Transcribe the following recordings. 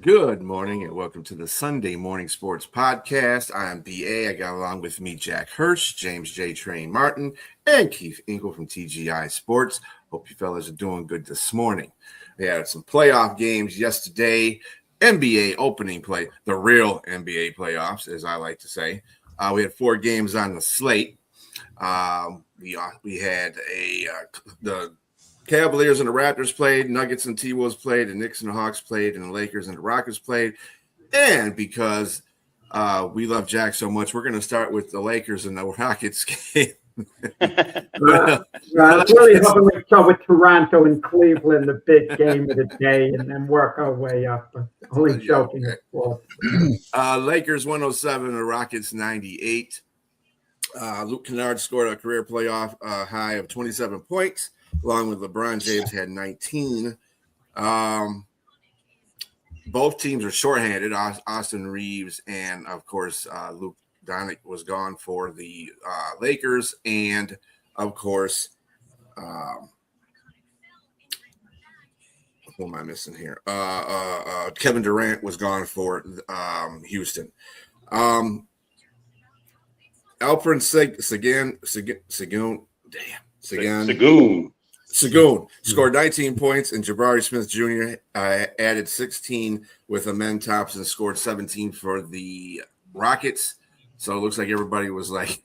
Good morning and welcome to the Sunday Morning Sports Podcast. I'm BA. I got along with me Jack Hirsch, James J. Train Martin, and Keith Inkle from TGI Sports. Hope you fellas are doing good this morning. We had some playoff games yesterday, NBA opening play, the real NBA playoffs, as I like to say. We had 4 games on the slate. We had the Cavaliers and the Raptors played, Nuggets and T-Wolves played, the Knicks and the Hawks played, and the Lakers and the Rockets played. And because we love Jack so much, we're going to start with the Lakers and the Rockets game. I was really hoping we'd start with Toronto and Cleveland, the big game of the day, and then work our way up. Only joking, of course. Lakers 107, the Rockets 98. Luke Kennard scored a career playoff high of 27 points. Along with LeBron James had 19. Both teams are shorthanded. Austin Reeves and, of course, Luke Doncic was gone for the Lakers. And, of course, who am I missing here? Kevin Durant was gone for Houston. Alperen Sengun scored 19 points, and Jabari Smith Jr. Added 16 with Amen Thompson, scored 17 for the Rockets. So it looks like everybody was like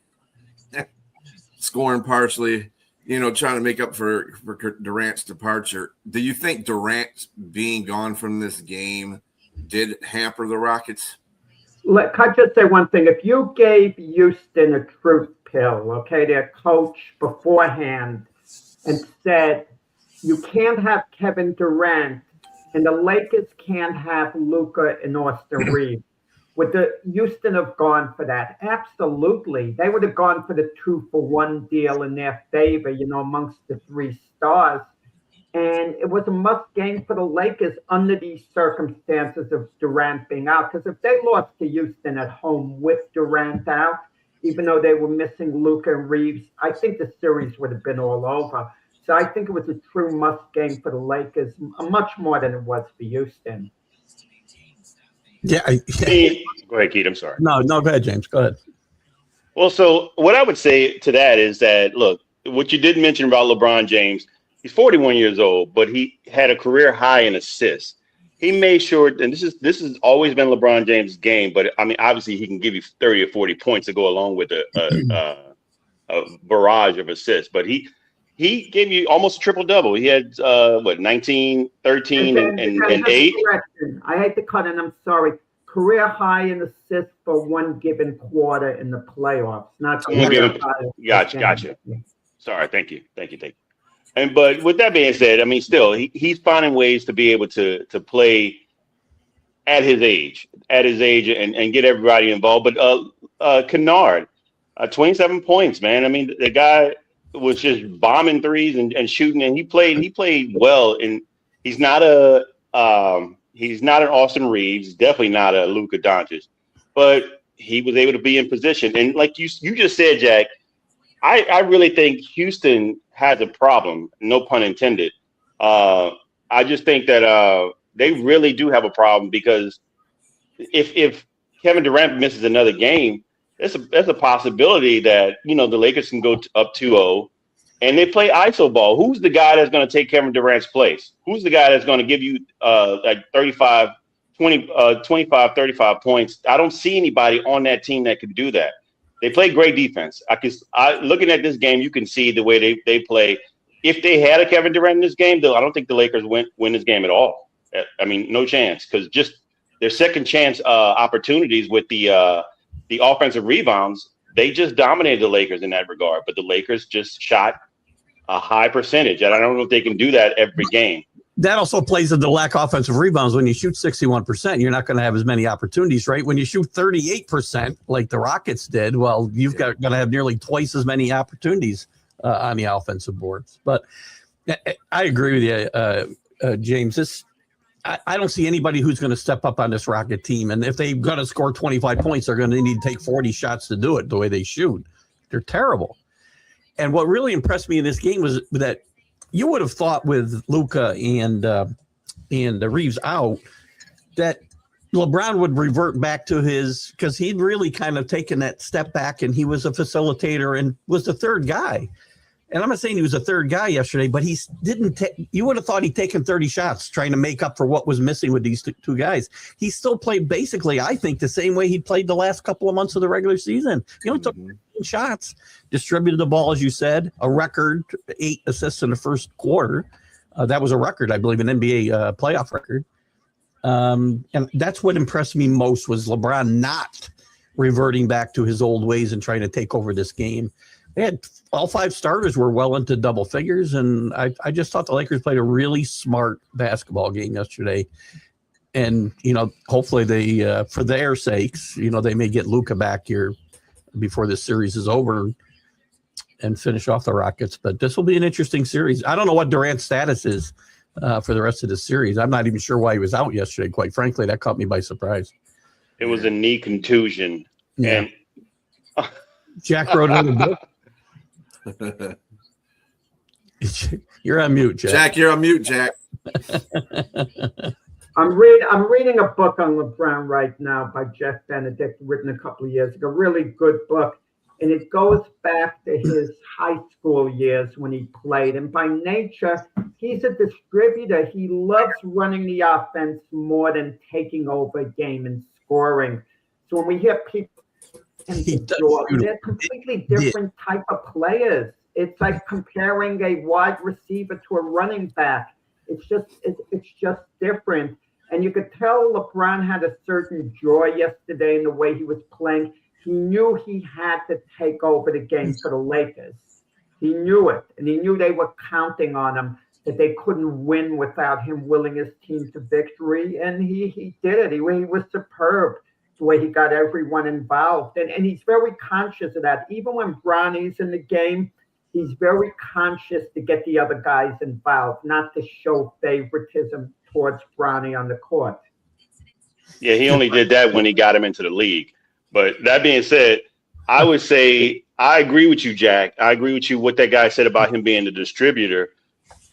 scoring partially, trying to make up for Durant's departure. Do you think Durant being gone from this game did hamper the Rockets? Can I just say one thing? If you gave Houston a truth pill, okay, their coach beforehand, and said, you can't have Kevin Durant and the Lakers can't have Luka and Austin Reeves. Would the Houston have gone for that? Absolutely. They would have gone for the 2-for-1 deal in their favor, amongst the 3 stars. And it was a must game for the Lakers under these circumstances of Durant being out. Because if they lost to Houston at home with Durant out, even though they were missing Luka and Reeves, I think the series would have been all over. So I think it was a true must game for the Lakers, much more than it was for Houston. Yeah. Go ahead, Keith. I'm sorry. No, go ahead, James. Go ahead. Well, so what I would say to that is that, look, what you did mention about LeBron James, he's 41 years old, but he had a career high in assists. He made sure, and this has always been LeBron James' game, but I mean, obviously he can give you 30 or 40 points to go along with a barrage of assists. But he gave you almost a triple-double. He had 19, 13, and 8. I hate to cut in. I'm sorry. Career high in assists for one given quarter in the playoffs. Not Gotcha. Sorry. Thank you. But with that being said, I mean, still, he's finding ways to be able to play at his age and get everybody involved. But Kennard, 27 points, man. I mean, the guy was just bombing threes and shooting, and he played well. And he's not an Austin Reeves, he's definitely not a Luka Doncic, but he was able to be in position. And like you just said, Jack, I really think Houston has a problem, no pun intended. I just think that they really do have a problem, because if Kevin Durant misses another game, there's a possibility that, the Lakers can go up 2-0 and they play ISO ball. Who's the guy that's going to take Kevin Durant's place? Who's the guy that's going to give you like 35 25, 35 points. I don't see anybody on that team that can do that. They play great defense. Looking at this game, you can see the way they play. If they had a Kevin Durant in this game, though, I don't think the Lakers win this game at all. I mean, no chance, because just their second chance opportunities with the offensive rebounds, they just dominated the Lakers in that regard. But the Lakers just shot a high percentage, and I don't know if they can do that every game. That also plays into the lack of offensive rebounds. When you shoot 61%, you're not going to have as many opportunities, right? When you shoot 38%, like the Rockets did, well, you've got going to have nearly twice as many opportunities on the offensive boards. But I agree with you, James. I don't see anybody who's going to step up on this Rocket team. And if they're going to score 25 points, they're going to need to take 40 shots to do it the way they shoot. They're terrible. And what really impressed me in this game was that you would have thought with Luka and Reeves out that LeBron would revert back to because he'd really kind of taken that step back and he was a facilitator and was the third guy. And I'm not saying he was a third guy yesterday, but he didn't. You would have thought he'd taken 30 shots trying to make up for what was missing with these two guys. He still played basically, I think, the same way he played the last couple of months of the regular season. He only took 13 shots, distributed the ball, as you said, a record 8 assists in the first quarter. That was a record, I believe, an NBA playoff record. And that's what impressed me most was LeBron not reverting back to his old ways and trying to take over this game. They had all 5 starters were well into double figures, and I just thought the Lakers played a really smart basketball game yesterday. And, hopefully they, for their sakes, they may get Luka back here before this series is over and finish off the Rockets. But this will be an interesting series. I don't know what Durant's status is for the rest of the series. I'm not even sure why he was out yesterday, quite frankly. That caught me by surprise. It was a knee contusion. Yeah. And Jack wrote in the book. You're on mute, Jack. Jack, you're on mute, Jack. I'm reading a book on LeBron right now by Jeff Benedict, written a couple of years ago. Really good book. And it goes back to his high school years when he played. And by nature, he's a distributor. He loves running the offense more than taking over a game and scoring. So when we hear people they're completely different type of players. It's like comparing a wide receiver to a running back. It's just different. And you could tell LeBron had a certain joy yesterday in the way he was playing. He knew he had to take over the game for the Lakers. He knew it, and he knew they were counting on him, that they couldn't win without him willing his team to victory. And he did it. He was superb. The way he got everyone involved. And he's very conscious of that. Even when Bronny's in the game, he's very conscious to get the other guys involved, not to show favoritism towards Bronny on the court. Yeah, he only did that when he got him into the league. But that being said, I would say I agree with you, Jack. I agree with you what that guy said about him being the distributor.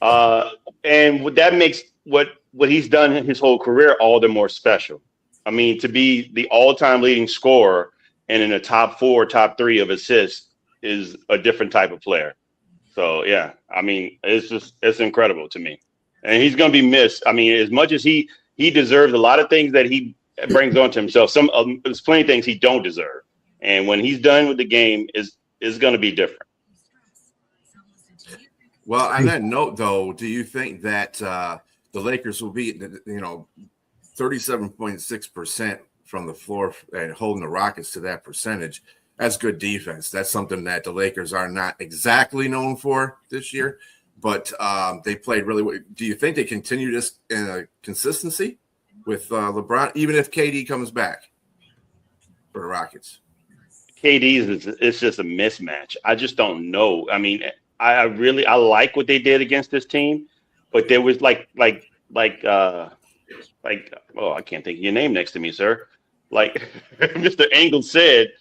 And that makes what he's done in his whole career all the more special. I mean, to be the all-time leading scorer and in the top 4, top 3 of assists is a different type of player. So, yeah, I mean, it's incredible to me. And he's going to be missed. I mean, as much as he deserves a lot of things that he brings onto himself, there's plenty of things he don't deserve. And when he's done with the game, is going to be different. Well, on that note, though, do you think that the Lakers will be, 37.6% from the floor and holding the Rockets to that percentage? That's good defense. That's something that the Lakers are not exactly known for this year, but they played really well. Do you think they continue this consistency with LeBron, even if KD comes back for the Rockets? It's just a mismatch. I just don't know. I mean, I like what they did against this team, but there was like I can't think of your name next to me, sir. Like Mr. Engel said,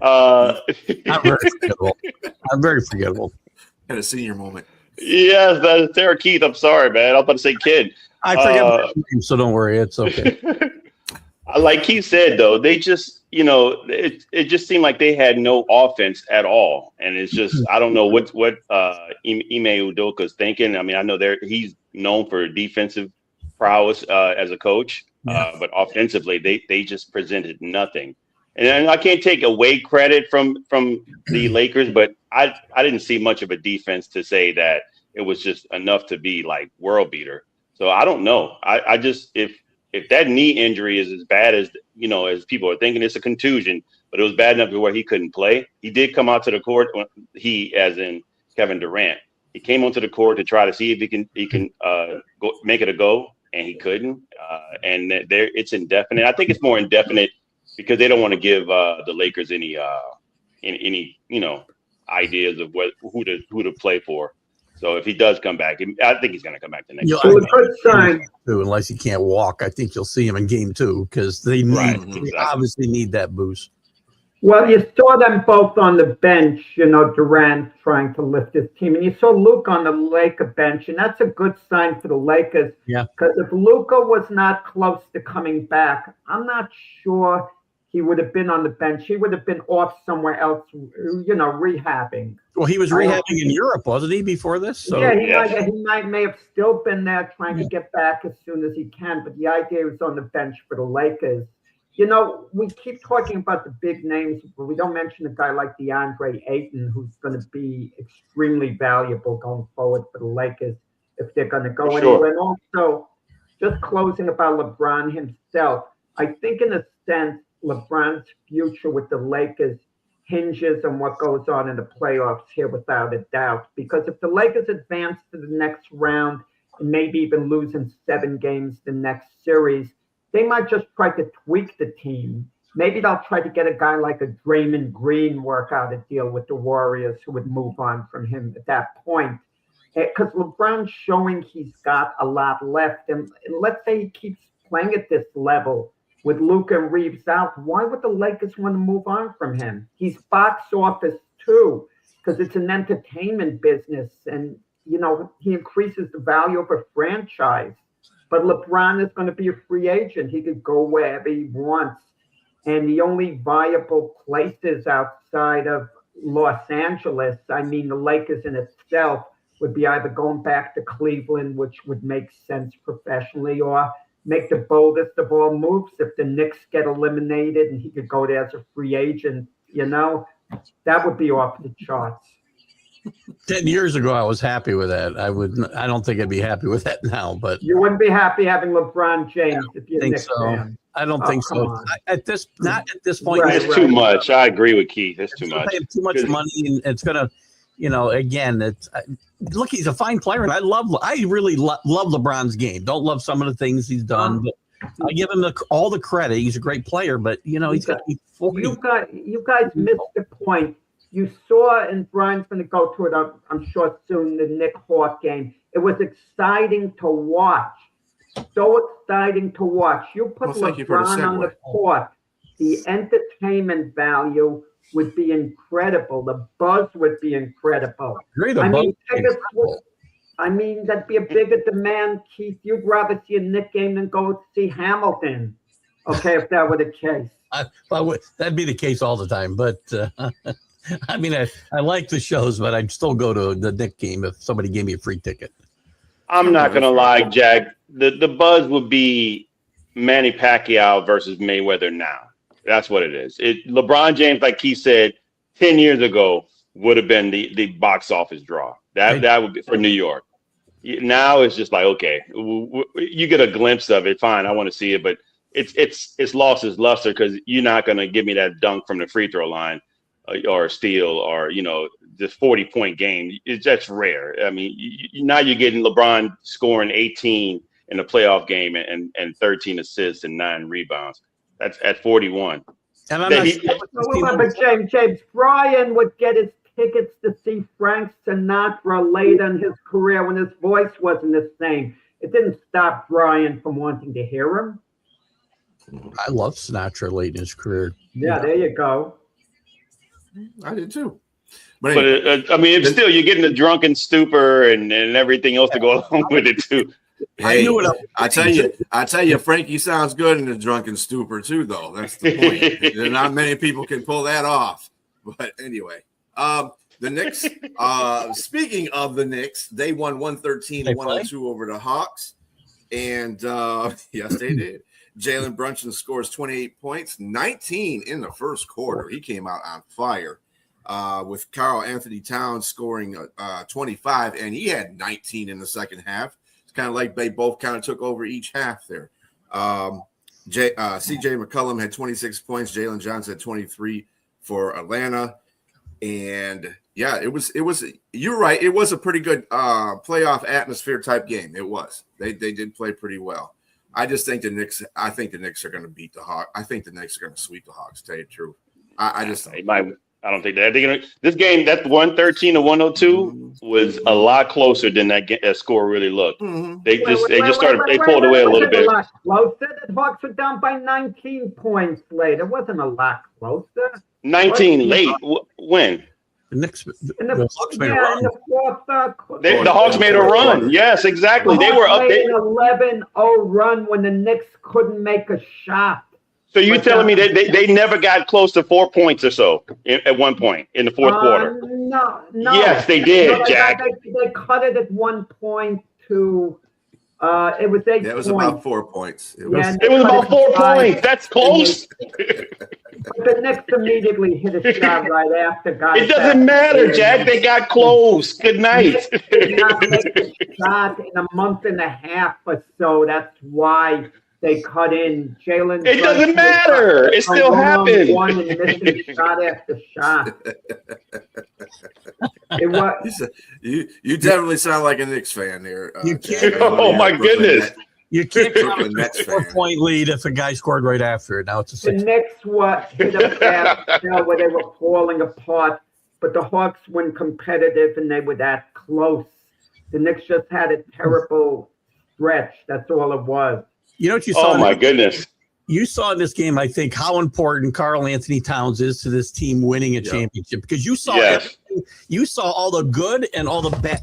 I'm very forgettable. Had a senior moment. Yes, that is Sarah Keith. I'm sorry, man. I was about to say kid. I forget my name, so don't worry. It's okay. Like Keith said, though, they just, it just seemed like they had no offense at all. And it's just, I don't know what Ime Udoka's thinking. I mean, I know he's known for defensive prowess as a coach. Yeah. But offensively, they just presented nothing. And I can't take away credit from the Lakers, but I didn't see much of a defense to say that it was just enough to be like world beater. So I don't know. I just if that knee injury is as bad as as people are thinking, it's a contusion, but it was bad enough to where he couldn't play. He did come out to the court. He, as in Kevin Durant, he came onto the court to try to see if he can go make it a go, and he couldn't. And there it's indefinite. I think it's more indefinite because they don't want to give the Lakers any ideas of who to play for. So if he does come back, I think he's going to come back the next. So a good sign. Unless he can't walk, I think you'll see him in game 2 because they obviously need that boost. Well, you saw them both on the bench, Durant trying to lift his team, and you saw Luka on the Laker bench, and that's a good sign for the Lakers. Yeah. Because if Luka was not close to coming back, I'm not sure he would have been on the bench. He would have been off somewhere else, rehabbing. Well, he was rehabbing in Europe, wasn't he, before this? So, yeah, he may have still been there trying to get back as soon as he can, but the idea was on the bench for the Lakers. We keep talking about the big names, but we don't mention a guy like DeAndre Ayton, who's going to be extremely valuable going forward for the Lakers if they're going to go anywhere. And also, just closing about LeBron himself, I think in a sense, LeBron's future with the Lakers hinges on what goes on in the playoffs here without a doubt. Because if the Lakers advance to the next round and maybe even lose in 7 games the next series, they might just try to tweak the team. Maybe they'll try to get a guy like a Draymond Green work out a deal with the Warriors who would move on from him at that point. Because LeBron's showing he's got a lot left. And let's say he keeps playing at this level with Luka and Reeves out, why would the Lakers want to move on from him? He's box office too, because it's an entertainment business. And, he increases the value of a franchise. But LeBron is going to be a free agent. He could go wherever he wants. And the only viable places outside of Los Angeles, the Lakers in itself, would be either going back to Cleveland, which would make sense professionally, or make the boldest of all moves if the Knicks get eliminated and he could go there as a free agent. That would be off the charts. 10 years ago, I was happy with that. I don't think I'd be happy with that now, but you wouldn't be happy having LeBron James if you're Knicks fan. I don't think so. Not at this point. It's too much. I agree with Keith. It's too much. Too much money, and it's gonna, again, it's look. He's a fine player, and I really love LeBron's game. Don't love some of the things he's done, but I give him all the credit. He's a great player, but he's got to be 40. You guys missed the point. You saw, and Brian's going to go to it, I'm sure soon, the Nick Hawk game. It was exciting to watch. So exciting to watch. You put LeBron on the court, the entertainment value would be incredible. The buzz would be incredible. That'd be a bigger demand, Keith. You'd rather see a Knick game than go see Hamilton. Okay, if that were the case. That'd be the case all the time, but... I like the shows, but I'd still go to the Knick game if somebody gave me a free ticket. I'm not going to lie, Jack. The buzz would be Manny Pacquiao versus Mayweather now. That's what it is. LeBron James, like he said, 10 years ago would have been the box office draw. That would be for New York. Now it's just like, okay, you get a glimpse of it. Fine, I want to see it, but it's lost its luster because you're not going to give me that dunk from the free throw line. Or steal, or this 40-point game. That's rare. Now you're getting LeBron scoring 18 in a playoff game and 13 assists and 9 rebounds. That's at 41. And I'm not but James, Brian would get his tickets to see Frank Sinatra later in his career when his voice wasn't the same. It didn't stop Brian from wanting to hear him. I love Sinatra late in his career. Yeah, there you go. I did too. But anyway, still, you're getting the drunken stupor and everything else to go along with it too. Hey, I tell you, Frankie sounds good in the drunken stupor too, though. That's the point. Not many people can pull that off. But anyway, the Knicks. Speaking of the Knicks, they won 113-102 over the Hawks, and yes, they did. Jalen Brunson scores 28 points, 19 in the first quarter. He came out on fire with Karl Anthony Towns scoring 25, and he had 19 in the second half. It's kind of like they both kind of took over each half there. CJ McCollum had 26 points. Jalen Johnson had 23 for Atlanta. And yeah, it was, you're right. It was a pretty good playoff atmosphere type game. It was, they did play pretty well. I just think the Knicks are going to beat the Hawks. I think the Knicks are going to sweep the Hawks, to tell you the truth. I don't think that. This game, that 113 to 102 was a lot closer than that score really looked. Mm-hmm. They pulled away a little bit. Closer. The Hawks were down by 19 points late. It wasn't a lot closer. 19 late. When? The Knicks, the Hawks made a run. In the fourth, the Hawks made a run. Yes, exactly. They were up. They made an 11-0 run when the Knicks couldn't make a shot. So you're telling me that they never got close to 4 points or so at one point in the fourth quarter? No. Yes, they did, Jack. They cut it at one point to it was 8 points. That was about 4 points. It was about 4 points. That's close. But the Knicks immediately hit a shot right after. It doesn't matter, Jack. They got close. Good night. They did not make a shot in a month and a half or so. That's why they cut in Jalen. It doesn't matter. It still happened. One and missing shot after shot. It was. You definitely sound like a Knicks fan there. You can't. Oh my goodness. You can't count a 4-point lead if a guy scored right after it. Now it's a 6. The Knicks hit a fast spell where they were falling apart, but the Hawks weren't competitive and they were that close. The Knicks just had a terrible stretch. That's all it was. You know what you saw? Oh my goodness. You saw in this game, I think, how important Karl Anthony Towns is to this team winning a championship, because you saw all the good and all the bad.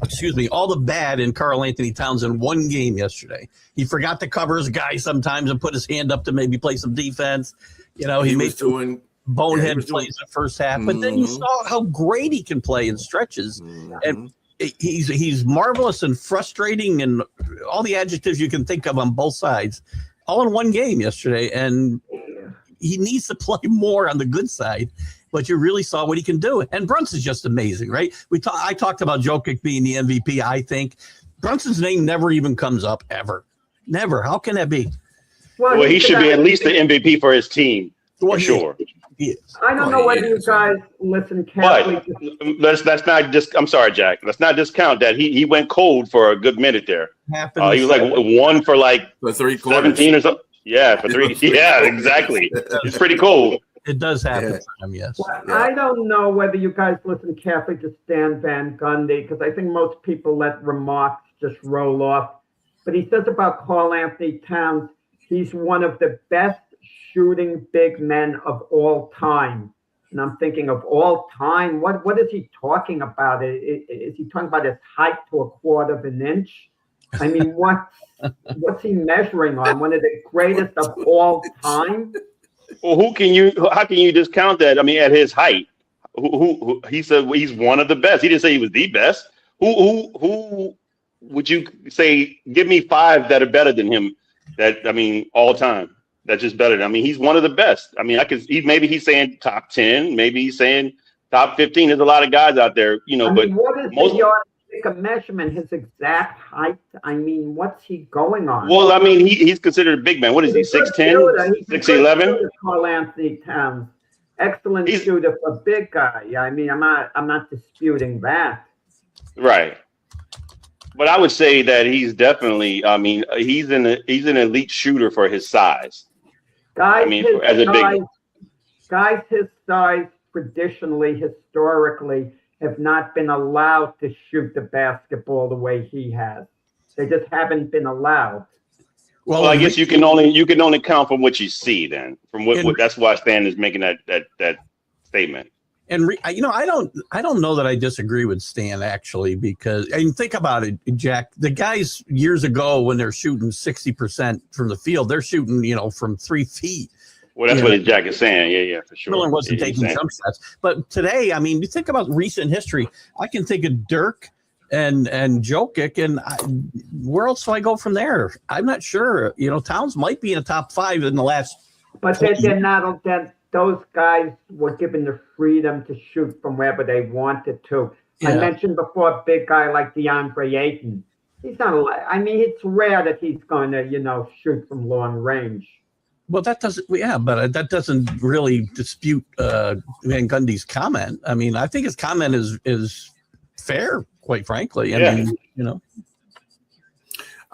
All the bad in Karl Anthony Towns in one game yesterday. He forgot to cover his guy sometimes and put his hand up to maybe play some defense. You know, he made doing bonehead plays in the first half, but then you saw how great he can play in stretches, and he's marvelous and frustrating and all the adjectives you can think of on both sides. All in one game yesterday, and he needs to play more on the good side, but you really saw what he can do. And Brunson's just amazing, right? I talked about Jokic being the MVP. I think Brunson's name never even comes up, ever. Never. How can that be? Well, he should be at least the MVP for his team, for sure. I don't know whether you guys listen carefully. But let's not just. I'm sorry, Jack. Let's not discount that he went cold for a good minute there. He was like one for like 3 quarters. 17 or something. Yeah, for 3. Yeah, exactly. It's pretty cool. It does happen for him, yes. Well, I don't know whether you guys listen carefully to Stan Van Gundy, because I think most people let remarks just roll off. But he says about Karl Anthony Towns, he's one of the best shooting big men of all time. And I'm thinking, of all time, what is he talking about? Is he talking about his height to a quarter of an inch? I mean, what's he measuring on? One of the greatest of all time? Well, how can you discount that? I mean, at his height, who he said he's one of the best. He didn't say he was the best. Who would you say? Give me 5 that are better than him. All time. That's just better. He's one of the best. Maybe he's saying top 10. Maybe he's saying top 15. There's a lot of guys out there, but what is the yardstick of measurement? His exact height? What's he going on? Well, he's considered a big man. What is he? 6'10", 6'11"? Karl Anthony Towns, excellent shooter for a big guy. Yeah, I'm not disputing that. Right. But I would say that he's definitely. He's an elite shooter for his size. Guys his size, traditionally, historically, have not been allowed to shoot the basketball the way he has. They just haven't been allowed. Well, I guess you can only count from what you see. Then, from what that's why Stan is making that statement. And I don't know that I disagree with Stan, actually, because think about it, Jack. The guys years ago, when they're shooting 60% from the field, they're shooting from 3 feet. Well, that's what Jack is saying. Yeah, for sure. Miller wasn't taking jump shots, but today, you think about recent history. I can think of Dirk, and Jokic, and where else do I go from there? I'm not sure. Towns might be in the top 5 in the last. But they're not. Those guys were given the freedom to shoot from wherever they wanted to. Yeah. I mentioned before a big guy like DeAndre Ayton. He's not. It's rare that he's going to shoot from long range. Well, that doesn't. Yeah, but that doesn't really dispute Van Gundy's comment. I think his comment is fair, quite frankly. I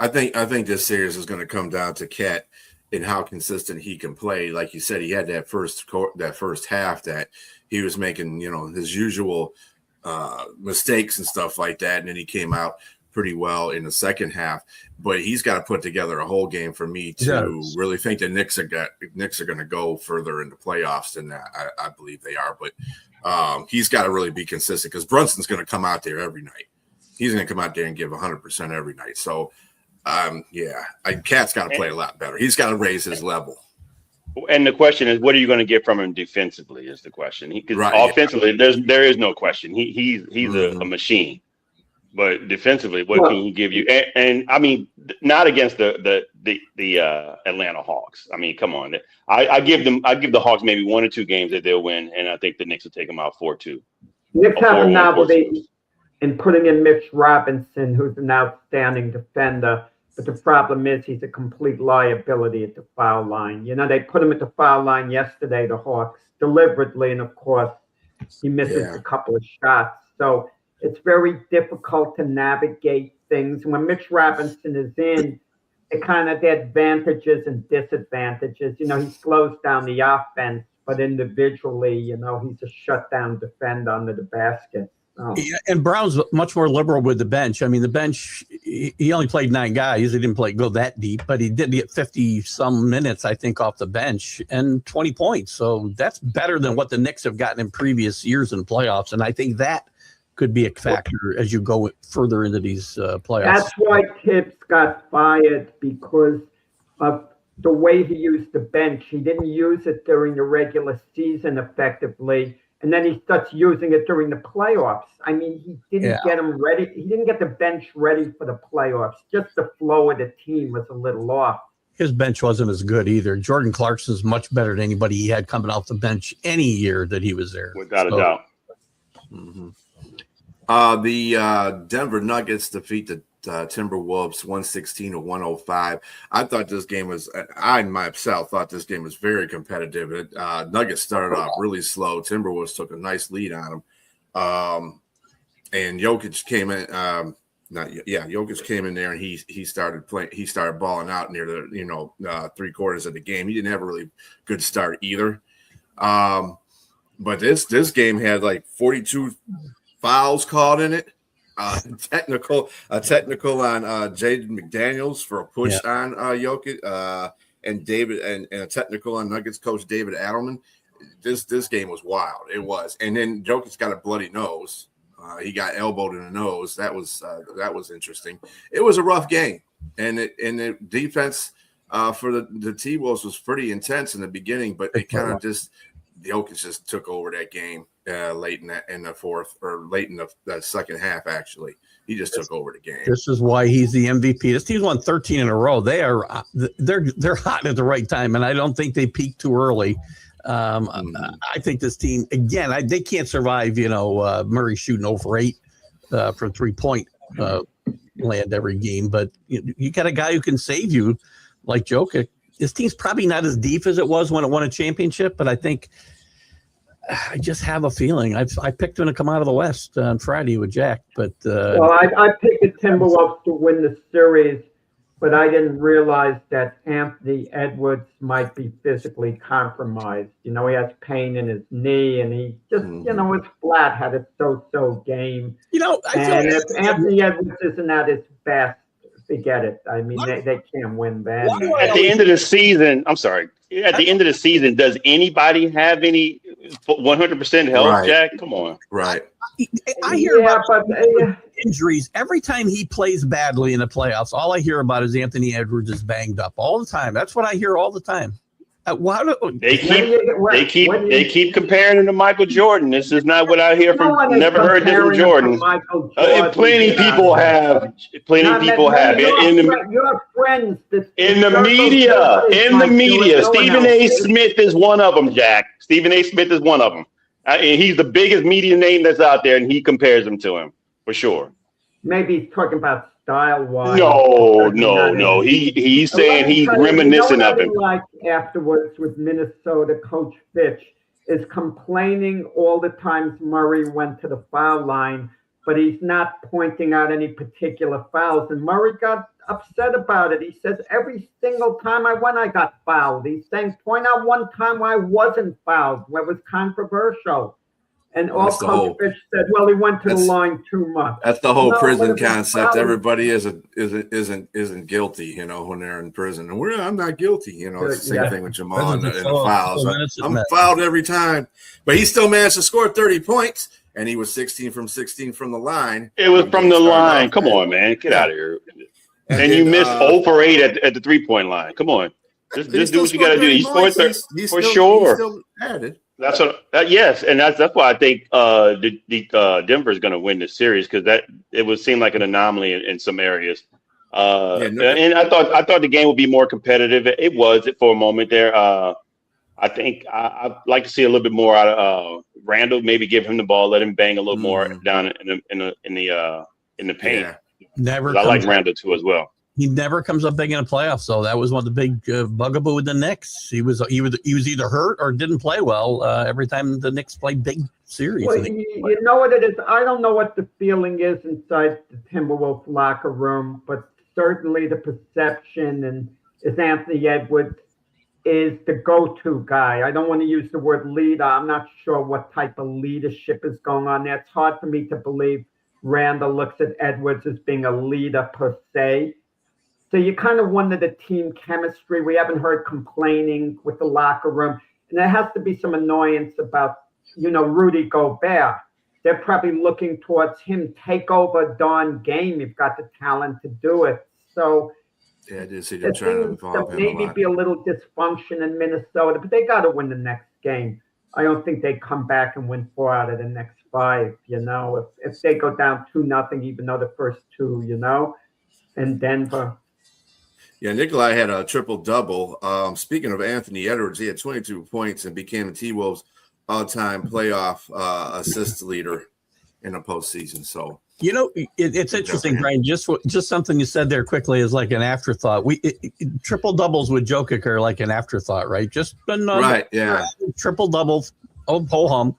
think this series is going to come down to Cat and how consistent he can play. Like you said, he had that first half that he was making, his usual mistakes and stuff like that, and then he came out pretty well in the second half. But he's got to put together a whole game for me to really think the Knicks are going to go further in the playoffs than that. I believe they are, but he's got to really be consistent because Brunson's going to come out there every night. He's going to come out there and give 100% every night. So. Cat's got to play a lot better. He's got to raise his level. And the question is, what are you going to get from him defensively? Is the question. Offensively, there is no question. He's a machine. But defensively, what can he give you? And not against the Atlanta Hawks. Come on. I give the Hawks maybe 1 or 2 games that they'll win, and I think the Knicks will take them out 4-2. Knicks have a novelty in putting in Mitch Robinson, who's an outstanding defender. But the problem is he's a complete liability at the foul line. They put him at the foul line yesterday, the Hawks, deliberately, and of course, he misses a couple of shots. So it's very difficult to navigate things. When Mitch Robinson is in, the advantages and disadvantages. He slows down the offense, but individually, he's a shutdown defender under the basket. Oh. Yeah, and Brown's much more liberal with the bench. The bench, he only played 9 guys. He didn't go that deep, but he did get 50-some minutes, I think, off the bench and 20 points. So that's better than what the Knicks have gotten in previous years in playoffs. And I think that could be a factor as you go further into these playoffs. That's why Tibbs got fired, because of the way he used the bench. He didn't use it during the regular season effectively. And then he starts using it during the playoffs. He didn't get him ready. He didn't get the bench ready for the playoffs. Just the flow of the team was a little off. His bench wasn't as good either. Jordan Clarkson's much better than anybody he had coming off the bench any year that he was there. Without a doubt. Mm-hmm. The Denver Nuggets defeat the Timberwolves 116-105. I thought this game was, I myself thought this game was very competitive. Nuggets started off really slow. Timberwolves took a nice lead on them. And Jokic came in, Jokic came in there and he started playing, he started balling out near the 3/4 of the game. He didn't have a really good start either. But this game had like 42 fouls called in it. Technical on Jaden McDaniels for a push on Jokic, and David and a technical on Nuggets coach David Adelman. This game was wild. It was, and then Jokic got a bloody nose. He got elbowed in the nose. That was interesting. It was a rough game, and the defense for the T-Wolves was pretty intense in the beginning, but it kind of just Jokic just took over that game. Late in the fourth, or late in the second half, actually. He just took over the game. This is why he's the MVP. This team's won 13 in a row. They're hot at the right time, and I don't think they peaked too early. I think this team, again, they can't survive, Murray shooting over 8 from 3-point land every game, but you got a guy who can save you like Jokic. This team's probably not as deep as it was when it won a championship, but I think I just have a feeling. I picked them to come out of the West on Friday with Jack, but I picked the Timberwolves to win the series, but I didn't realize that Anthony Edwards might be physically compromised. He has pain in his knee, and he just was flat, had a so-so game. If Anthony Edwards isn't at his best, forget it. They can't win bad. At the end of the season, I'm sorry. At the end of the season, does anybody have any 100% health, right. Jack? Come on. Right. I hear about injuries. Every time he plays badly in the playoffs, all I hear about is Anthony Edwards is banged up all the time. That's what I hear all the time. They keep comparing him to Michael Jordan. This is not what I hear from. Never heard this from Jordan. Plenty people have. Your friends. In the media. Stephen A. Smith is one of them, Jack. Stephen A. Smith is one of them. He's the biggest media name that's out there, and he compares him to him for sure. Maybe he's talking about style-wise. No. He's saying he's reminiscent of him. Like afterwards with Minnesota, Coach Fitch is complaining all the times Murray went to the foul line, but he's not pointing out any particular fouls. And Murray got upset about it. He says, every single time I went, I got fouled. He's saying, point out one time where I wasn't fouled, where it was controversial. And all Coach Fitch said, well, he went to the line too much. That's the whole prison concept. Everybody isn't guilty, you know, when they're in prison. And I'm not guilty, you know. It's the same thing with Jamal and the fouls. I'm fouled every time. But he still managed to score 30 points, and he was 16 from the line. It was from the line. Come on, man. Get out of here. And you missed 0 for 8 at the three-point line. Come on. Just do what you got to do. He scored 30 for sure. He still added. That's what. Yes, and that's why I think Denver is going to win this series, because it would seem like an anomaly in some areas. And I thought the game would be more competitive. It was for a moment there. I think I'd like to see a little bit more out of Randall. Maybe give him the ball, let him bang a little more down in the paint. Yeah. I like Randall too as well. He never comes up big in the playoffs, so that was one of the big bugaboo with the Knicks. He was either hurt or didn't play well every time the Knicks played big series. Well, you know what it is? I don't know what the feeling is inside the Timberwolves locker room, but certainly the perception is Anthony Edwards is the go-to guy. I don't want to use the word leader. I'm not sure what type of leadership is going on there. It's hard for me to believe Randall looks at Edwards as being a leader per se. So you kind of wonder the team chemistry. We haven't heard complaining with the locker room. And there has to be some annoyance about, Rudy Gobert. They're probably looking towards him, take over a darn game. You've got the talent to do it. So yeah, it is. They're trying to involve him maybe be a little dysfunction in Minnesota, but they got to win the next game. I don't think they come back and win 4 out of the next 5, if they go down 2-0, even though the first 2, and Denver. Yeah, Nikolai had a triple-double. Speaking of Anthony Edwards, he had 22 points and became the T-Wolves' all-time playoff assist leader in the postseason. So, it's interesting, Brian. Just something you said there quickly is like an afterthought. Triple-doubles with Jokic are like an afterthought, right? Just right, yeah. Triple-doubles. Oh, ho-hum.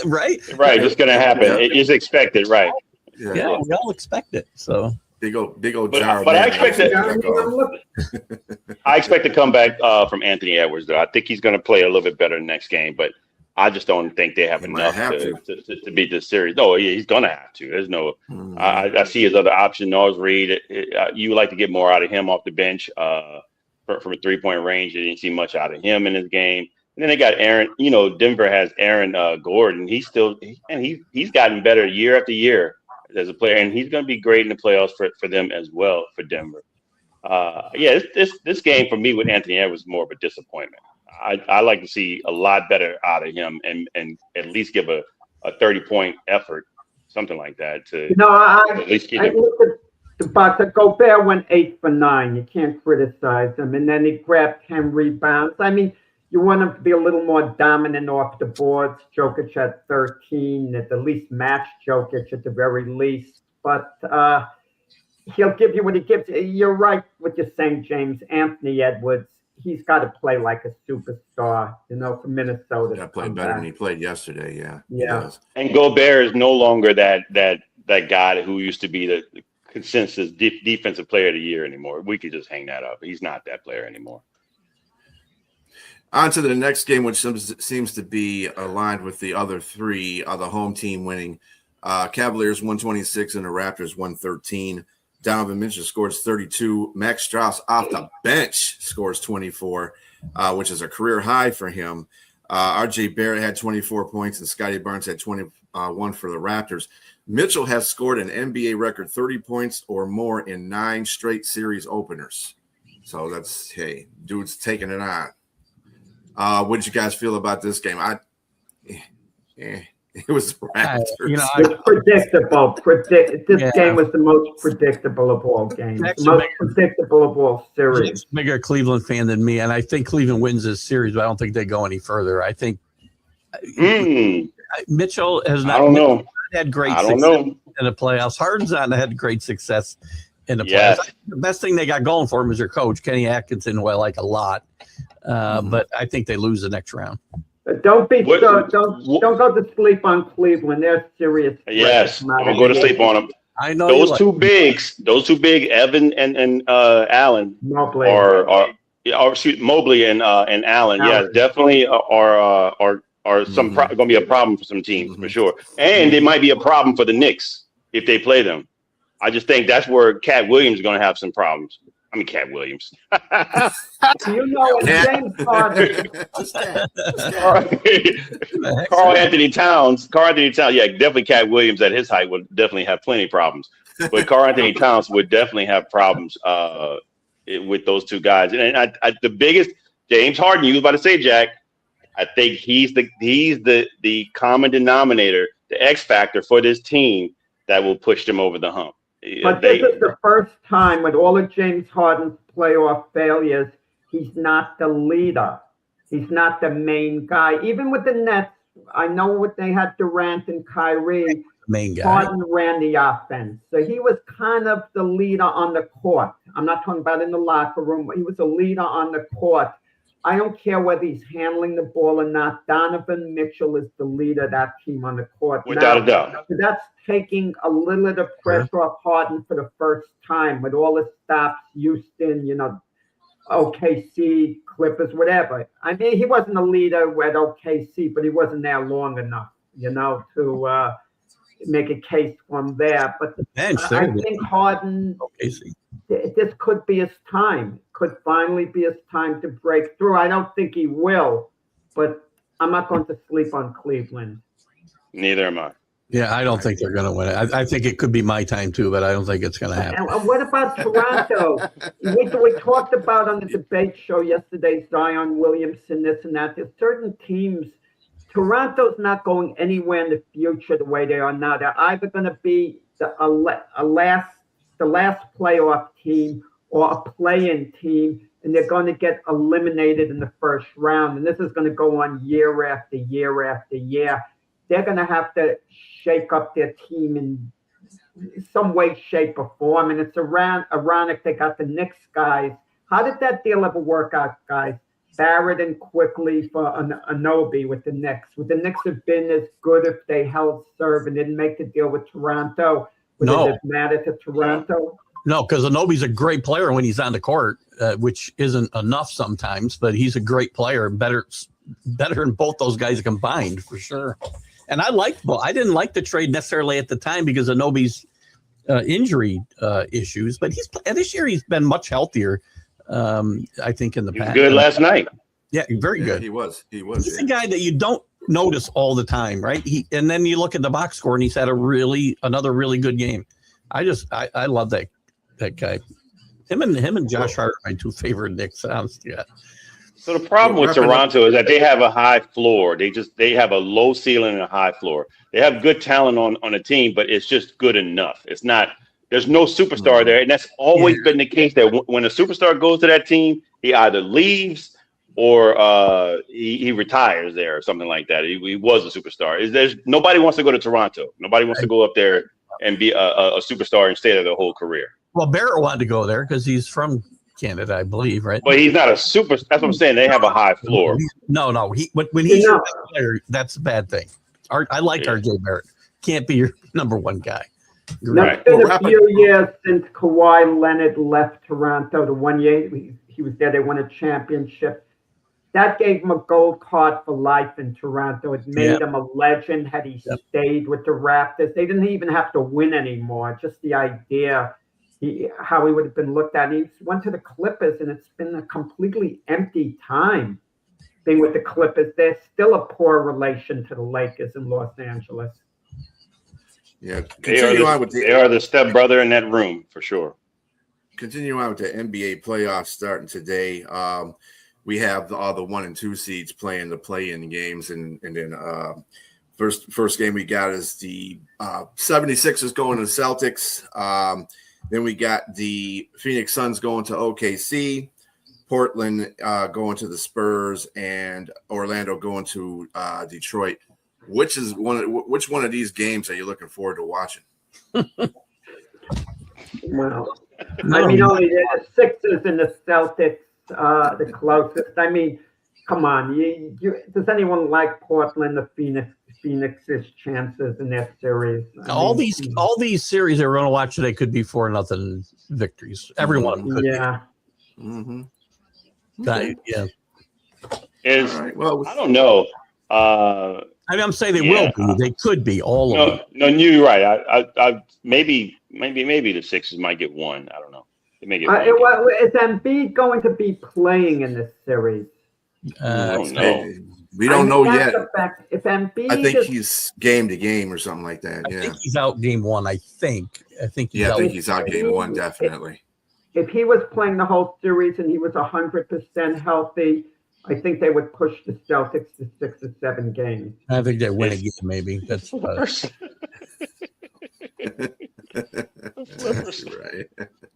Right? Right, it's going to happen. It is expected, right? Yeah, we all expect it, so. Big old jar. But I expect to come back from Anthony Edwards, though. I think he's going to play a little bit better next game, but I just don't think they have enough to beat this series. No, yeah, he's going to have to. There's no. I see his other option, Naz Reid. You would like to get more out of him off the bench from a 3-point range. You didn't see much out of him in this game. And then they got Aaron. Denver has Aaron Gordon. He's gotten better year after year as a player, and he's going to be great in the playoffs for them as well, for Denver. This game for me with Anthony Edwards was more of a disappointment. I like to see a lot better out of him and at least give a 30-point effort, something like that, to at least keep him. Look at the Bucks. Gobert went 8 for 9. You can't criticize him. And then he grabbed 10 rebounds. I mean, you want him to be a little more dominant off the boards. Jokic had 13, at the least match Jokic at the very least. But he'll give you what he gives. You're right what you're saying, James. Anthony Edwards, he's got to play like a superstar, for Minnesota. Yeah, played better than he played yesterday, yeah. Yeah. And Gobert is no longer that guy who used to be the consensus defensive player of the year anymore. We could just hang that up. He's not that player anymore. On to the next game, which seems to be aligned with the other 3, the home team winning. Cavaliers 126 and the Raptors 113. Donovan Mitchell scores 32. Max Strus off the bench scores 24, which is a career high for him. R.J. Barrett had 24 points and Scotty Barnes had 21 for the Raptors. Mitchell has scored an NBA record 30 points or more in 9 straight series openers. So that's, dude's taking it on. What did you guys feel about this game? It was the Raptors. It's predictable. This game was the most predictable of all games. The most predictable of all series. He's a bigger Cleveland fan than me, and I think Cleveland wins this series, but I don't think they go any further. I think Mitchell has not. I don't know. Had great success in the playoffs. Harden's not had great success in the playoffs. The best thing they got going for him is their coach, Kenny Atkinson, who I like a lot. But I think they lose the next round. Don't go to sleep on Cleveland. They're serious. Yes, I'm gonna go to sleep on them. I know those two big, Evan and Allen, Mobley. Mobley and Allen. Yes, definitely are some going to be a problem for some teams for sure, and it might be a problem for the Knicks if they play them. I just think that's where Cat Williams is going to have some problems. I mean, Cat Williams. James Harden. Carl Anthony Towns. Yeah, definitely Cat Williams at his height would definitely have plenty of problems. But Carl Anthony Towns would definitely have problems with those two guys. And the biggest, James Harden, you was about to say, Jack, I think he's the common denominator, the X factor for this team that will push them over the hump. But this is the first time with all of James Harden's playoff failures, he's not the leader. He's not the main guy. Even with the Nets, I know what they had Durant and Kyrie. Main guy. Harden ran the offense. So he was kind of the leader on the court. I'm not talking about in the locker room. He was a leader on the court. I don't care whether he's handling the ball or not. Donovan Mitchell is the leader of that team on the court. Without a doubt. That's taking a little of the pressure off Harden for the first time with all the stops, Houston, OKC, Clippers, whatever. I mean, he wasn't a leader at OKC, but he wasn't there long enough, to make a case from there. But I think Harden, this could be his time. Could finally be his time to break through. I don't think he will, but I'm not going to sleep on Cleveland. Neither am I. Yeah, I don't think they're going to win it. I think it could be my time too, but I don't think it's going to happen. And what about Toronto? we talked about on the debate show yesterday, Zion Williamson, this and that. There's certain teams. Toronto's not going anywhere in the future the way they are now. They're either going to be the last playoff team or a play-in team, and they're going to get eliminated in the first round. And this is going to go on year after year after year. They're going to have to shake up their team in some way, shape, or form. And it's ironic they got the Knicks guys. How did that deal ever work out, guys? Barrett and Quickly for Anunoby with the Knicks. Would the Knicks have been as good if they held serve and didn't make the deal with Toronto? Would it have mattered to Toronto? No, because Anunoby's a great player when he's on the court, which isn't enough sometimes, but he's a great player, better than both those guys combined for sure. And I didn't like the trade necessarily at the time because of Anunoby's injury issues, but this year he's been much healthier. I think in the past. Good last night. Yeah, very good. He was. He's a guy that you don't notice all the time, right? And then you look at the box score and he's had another really good game. I love that guy. Him and Josh Hart are my two favorite Knicks. Yeah. So the problem with Toronto is that they have a high floor. They have a low ceiling and a high floor. They have good talent on a team, but it's just good enough. It's not. There's no superstar there, and that's always been the case. That when a superstar goes to that team, he either leaves or he retires there or something like that. He was a superstar. There's nobody wants to go to Toronto. Nobody wants to go up there and be a superstar and stay there their whole career. Well, Barrett wanted to go there because he's from Canada, I believe, right? But he's not a super. That's what I'm saying. They have a high floor. No. When he's your best player, that's a bad thing. I like RJ Barrett. Can't be your number one guy. Right. It's been a few years since Kawhi Leonard left Toronto. The 1 year he was there, they won a championship. That gave him a gold card for life in Toronto. It made him a legend had he stayed with the Raptors. They didn't even have to win anymore. Just the idea how he would have been looked at. He went to the Clippers, and it's been a completely empty time being with the Clippers. There's still a poor relation to the Lakers in Los Angeles. Yeah, they are the stepbrother in that room for sure. Continue on with the NBA playoffs starting today. we have all the 1 and 2 seeds playing the play-in games, and then first game we got is the 76ers going to the Celtics. Then we got the Phoenix Suns going to OKC, Portland going to the Spurs, and Orlando going to Detroit. Which one of these games are you looking forward to watching? Well, I mean, only the Sixers and the Celtics, the closest. I mean, come on. Does anyone like Portland, the Phoenix's chances in that series? All these series that we're going to watch today could be 4-0 victories. Everyone could. Yeah. Mm-hmm. Yeah. Right. Well, I don't know. I mean, I'm saying they will be. They could be all of them. No, you're right. I maybe the Sixers might get one. I don't know. They may get one. Is Embiid going to be playing in this series? I don't know. We don't know yet. If Embiid, I think he's game to game or something like that. Yeah. I think he's out game 1. I think he's out game 1 definitely. If he was playing the whole series and he was 100% healthy, I think they would push the Celtics to 6 or 7 games. I think they win again. Maybe that's right.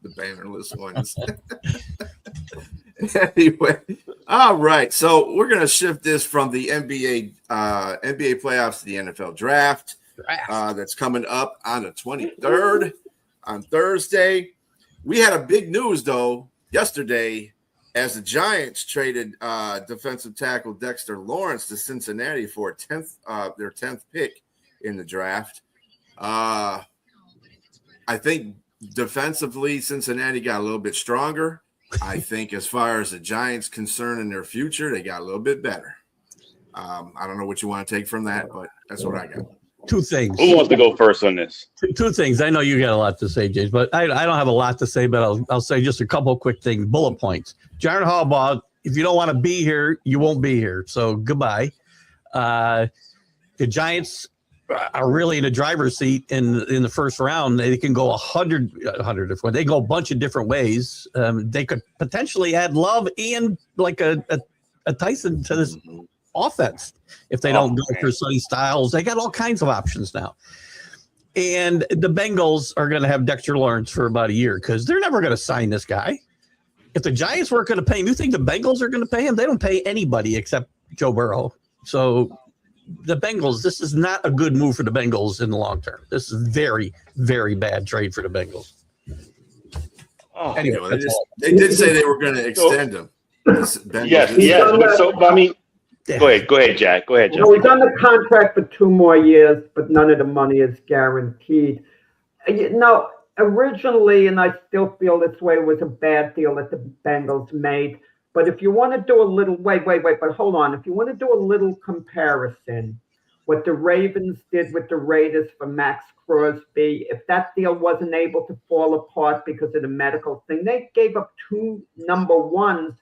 The bannerless ones. Anyway, all right. So we're going to shift this from the NBA playoffs to the NFL draft. That's coming up on the 23rd on Thursday. We had a big news though yesterday as the Giants traded defensive tackle Dexter Lawrence to Cincinnati for their 10th pick in the draft. I think defensively, Cincinnati got a little bit stronger. I think as far as the Giants concerned in their future, they got a little bit better. I don't know what you want to take from that, but that's what I got. 2 things. Who wants to go first on this? 2 things. I know you got a lot to say, James, but I don't have a lot to say, but I'll say just a couple of quick things, bullet points. John Harbaugh, if you don't want to be here, you won't be here. So goodbye. The Giants are really in the driver's seat in the first round. They can go 100 different ways. They go a bunch of different ways. They could potentially add Love and like a Tyson to this offense if they don't go for Sonny Styles. They got all kinds of options now. And the Bengals are going to have Dexter Lawrence for about a year because they're never going to sign this guy. If the Giants weren't going to pay him, you think the Bengals are going to pay him? They don't pay anybody except Joe Burrow. So the Bengals, this is not a good move for the Bengals in the long term. This is very, very bad trade for the Bengals. Anyway, they did say they were going to extend him. Yes. So, I mean, go ahead, Jack. Go ahead, Jack. He's on the contract for 2 more years, but none of the money is guaranteed. Originally, and I still feel this way, it was a bad deal that the Bengals made. But if you want to do a little, but hold on. If you want to do a little comparison, what the Ravens did with the Raiders for Max Crosby, if that deal wasn't able to fall apart because of the medical thing, they gave up 2 number 1s,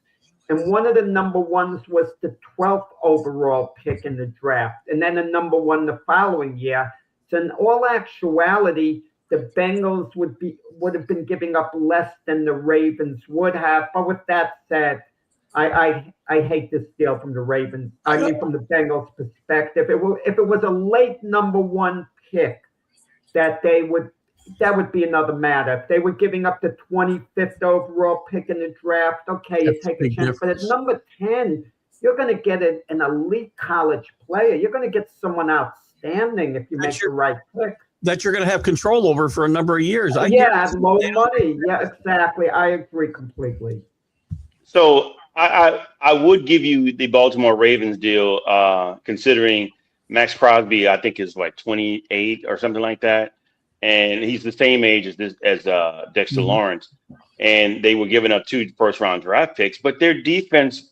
and one of the number 1s was the 12th overall pick in the draft, and then a number 1 the following year. So in all actuality, the Bengals would have been giving up less than the Ravens would have. But with that said, I hate this deal from the Ravens. I mean, from the Bengals' perspective, if it was a late number 1 pick, that would be another matter. If they were giving up the 25th overall pick in the draft, okay, you take a chance. But at number 10, you're going to get an elite college player. You're going to get someone outstanding if you make the right pick. That you're going to have control over for a number of years. Low money. Yeah, exactly. I agree completely. So I would give you the Baltimore Ravens deal, considering Max Crosby, I think is like 28 or something like that, and he's the same age as Dexter Lawrence, and they were giving up 2 first-round draft picks, but their defense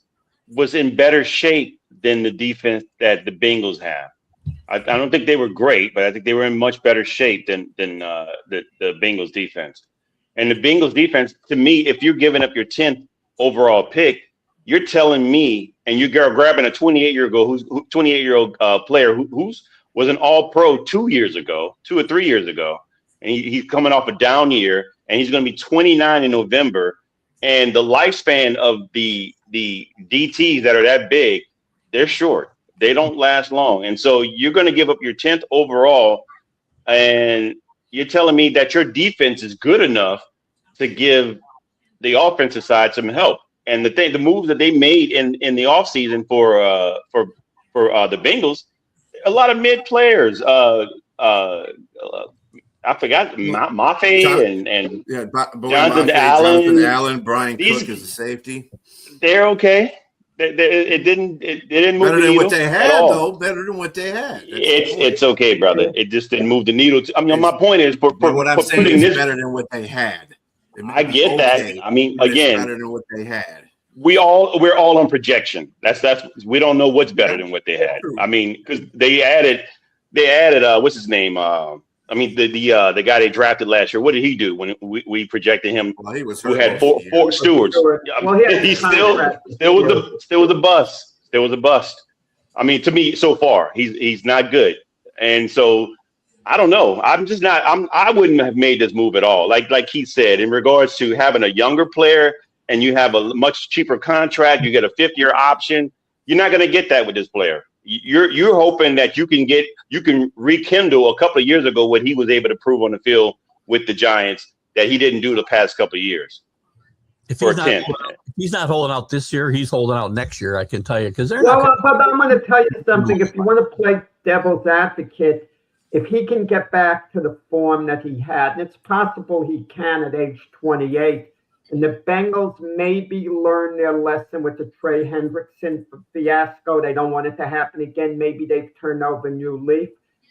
was in better shape than the defense that the Bengals have. I don't think they were great, but I think they were in much better shape than the Bengals defense. And the Bengals defense, to me, if you're giving up your 10th overall pick, you're telling me, and you're grabbing a 28-year-old player who was an All-Pro 2 or 3 years ago, and he's coming off a down year, and he's going to be 29 in November. and the lifespan of the DTs that are that big, they're short. They don't last long, and so you're going to give up your 10th overall, and you're telling me that your defense is good enough to give the offensive side some help. And the moves that they made in the offseason for the Bengals, a lot of mid players. I forgot Mafe and Jonathan Allen, Brian Cook is a safety. They're okay. It didn't move better the than needle what they had, though. Better than what they had. It's okay, brother. It just didn't move the needle. I mean, my point is, what I'm saying is better than what they had. I get that. I mean, again, better than what they had. We're all on projection. That's we don't know what's better than what they had. I mean, because they added what's his name? I mean, the guy they drafted last year. What did he do when we projected him? Well, he was who had four stewards. Well, He still was a bust. There was a bust. I mean, to me, so far, he's not good. And so I don't know. I'm just not. I wouldn't have made this move at all. Like he said, in regards to having a younger player and you have a much cheaper contract, you get a 5th-year option. You're not going to get that with this player. You're hoping that you can rekindle a couple of years ago what he was able to prove on the field with the Giants that he didn't do the past couple of years. If he's not holding out this year, he's holding out next year. I can tell you because they're but I'm going to tell you something. If you want to play devil's advocate, if he can get back to the form that he had, and it's possible he can at age 28. And the Bengals maybe learn their lesson with the Trey Hendrickson fiasco. They don't want it to happen again. Maybe they've turned over a new leaf.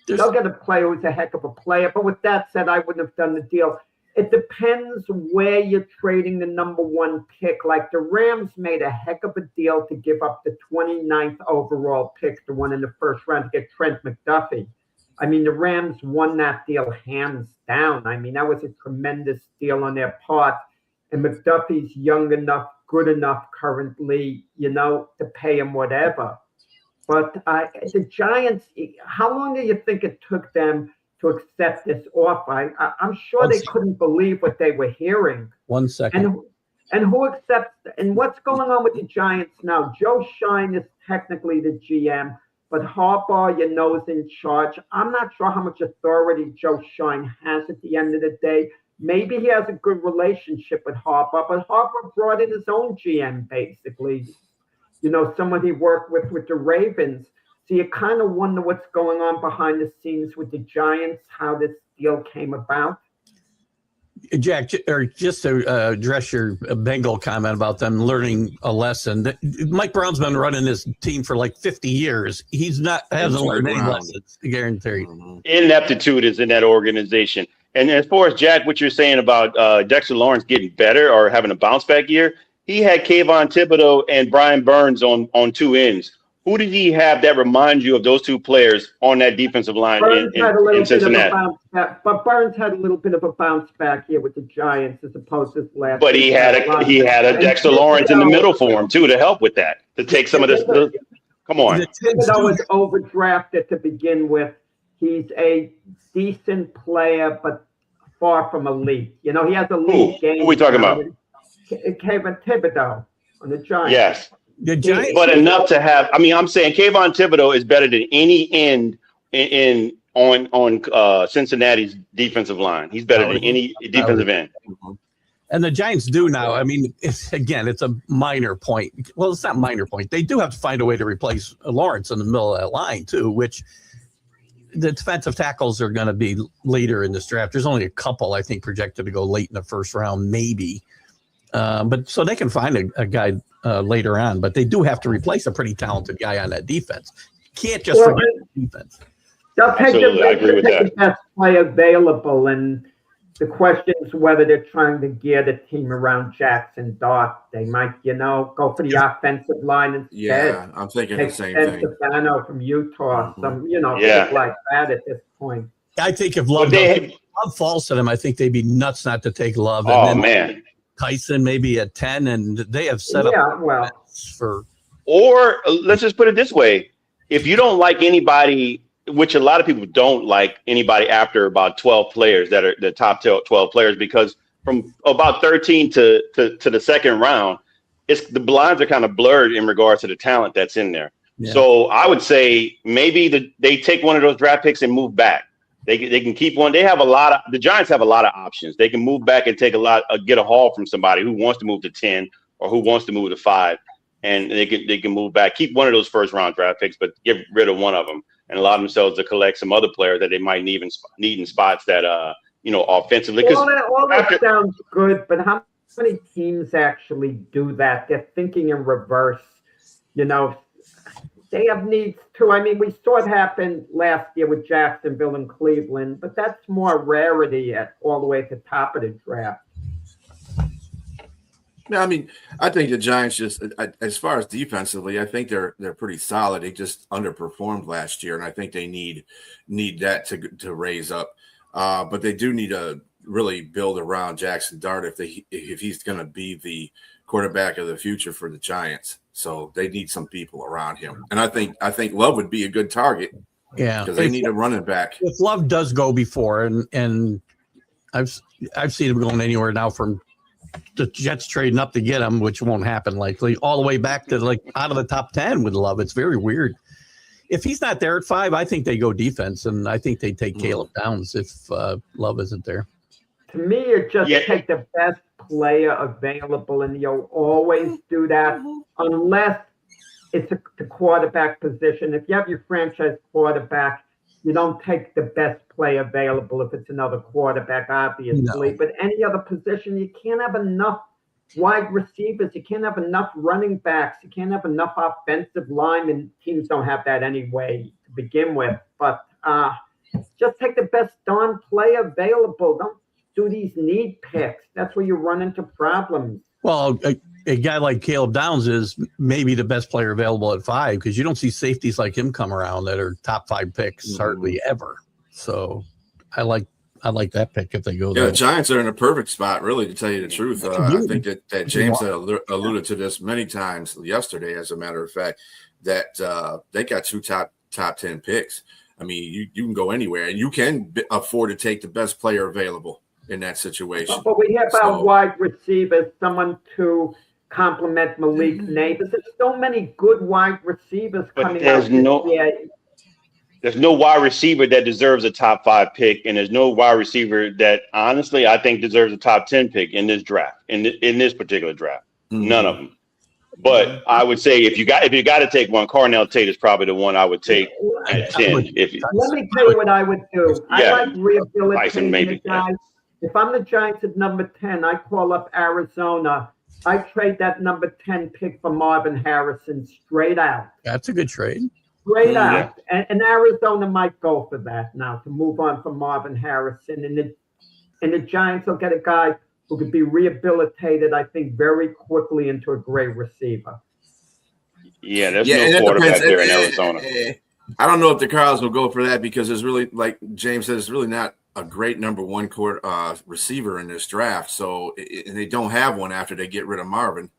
They'll get a player who's a heck of a player. But with that said, I wouldn't have done the deal. It depends where you're trading the number 1 pick. Like the Rams made a heck of a deal to give up the 29th overall pick, the one in the first round, to get Trent McDuffie. I mean, the Rams won that deal hands down. I mean, that was a tremendous deal on their part. And McDuffie's young enough, good enough currently, to pay him whatever. But the Giants, how long do you think it took them to accept this offer? I'm sure they couldn't believe what they were hearing. 1 second. And who accepts? And what's going on with the Giants now? Joe Shine is technically the GM, but Harbaugh, is in charge. I'm not sure how much authority Joe Shine has at the end of the day. Maybe he has a good relationship with Harbaugh, but Harbaugh brought in his own GM, basically. Someone he worked with the Ravens. So you kind of wonder what's going on behind the scenes with the Giants, how this deal came about. Jack, or just to address your Bengal comment about them learning a lesson. Mike Brown's been running this team for like 50 years. Hasn't learned any lessons, guaranteed. Ineptitude is in that organization. And as far as Jack, what you're saying about Dexter Lawrence getting better or having a bounce back year, he had Kayvon Thibodeau and Brian Burns on 2 ends. Who did he have that reminds you of those 2 players on that defensive line in Cincinnati? But Burns had a little bit of a bounce back here with the Giants as opposed to this last. But he had a Dexter Lawrence in the middle for him too to help with that, to take some of this. Come on. Thibodeau was overdrafted to begin with. He's a decent player, but far from elite. He has a lead game. Who are we talking about? Kayvon Thibodeau on the Giants. Yes. The Giants, but enough to have. I mean, I'm saying Kayvon Thibodeau is better than any end on Cincinnati's defensive line. He's better than any defensive end. And the Giants do now. I mean, it's a minor point. Well, it's not a minor point. They do have to find a way to replace Lawrence in the middle of that line too, which the defensive tackles are going to be later in this draft. There's only a couple, I think, projected to go late in the first round, maybe. But so they can find a guy later on, but they do have to replace a pretty talented guy on that defense. Can't just forget the defense. They'll take the best play available, and the question is whether they're trying to gear the team around Jackson Dart. They might, go for the offensive line instead. Yeah, I'm thinking the same thing. Stefano from Utah, things like that at this point. I think if Love falls to them, I think they'd be nuts not to take Love. Man. Tyson maybe at 10, and they have set up for. Or let's just put it this way: if you don't like anybody, which a lot of people don't like anybody after about 12 players that are the top 12 players, because from about 13 to the second round, the lines are kind of blurred in regards to the talent that's in there. Yeah. So I would say maybe they take one of those draft picks and move back. They can keep one. The Giants have a lot of options. They can move back and take get a haul from somebody who wants to move to 10 or who wants to move to 5, and they can move back, keep one of those first round draft picks, but get rid of one of them and allow themselves to collect some other players that they might need in spots that offensively. All that sounds good, but how many teams actually do that? They're thinking in reverse. They have needs too. I mean, we saw it happen last year with Jacksonville and Cleveland, but that's more rarity all the way to the top of the draft. Yeah, I mean, I think the Giants just, as far as defensively, I think they're pretty solid. They just underperformed last year, and I think they need that to raise up. But they do need to really build around Jackson Dart if he's going to be the quarterback of the future for the Giants. So they need some people around him, and I think Love would be a good target. Yeah, because they need a running back. If Love does go before, and I've seen him going anywhere now from the Jets trading up to get him, which won't happen likely, all the way back to like out of the top 10 with Love. It's very weird. If he's not there at 5, I think they go defense, and I think they take Caleb Downs if Love isn't there. To me, it just take the best player available, and you'll always do that unless it's the quarterback position. If you have your franchise quarterback, you don't take the best play available if it's another quarterback, obviously. No. But any other position, you can't have enough wide receivers. You can't have enough running backs. You can't have enough offensive linemen. Teams don't have that anyway to begin with. But just take the best darn play available. Don't do these need picks. That's where you run into problems. Well, a guy like Caleb Downs is maybe the best player available at 5 because you don't see safeties like him come around that are top 5 picks hardly ever. So I like that pick if they go there. Yeah, the Giants are in a perfect spot, really, to tell you the truth. I think that James alluded to this many times yesterday, as a matter of fact, that they got 2 top 10 picks. I mean, you can go anywhere, and you can afford to take the best player available in that situation. But we have our wide receivers, someone to complement Malik Neighbors. There's so many good wide receivers coming out. There's no wide receiver that deserves a top 5 pick, and there's no wide receiver that honestly I think deserves a top 10 pick in this draft, in this particular draft. None of them. But I would say if you got to take one, Cornell Tate is probably the one I would take at 10. Let me tell you what I would do. I like rehabilitating the guys. If I'm the Giants at number 10, I call up Arizona. I trade that number 10 pick for Marvin Harrison straight out. That's a good trade. Straight out. And Arizona might go for that now to move on from Marvin Harrison. And the Giants will get a guy who could be rehabilitated, I think, very quickly into a great receiver. Yeah, there's no quarterback there in Arizona. I don't know if the Cardinals will go for that because there's really, like James says, really not a great number 1 receiver in this draft. So, and they don't have one after they get rid of Marvin.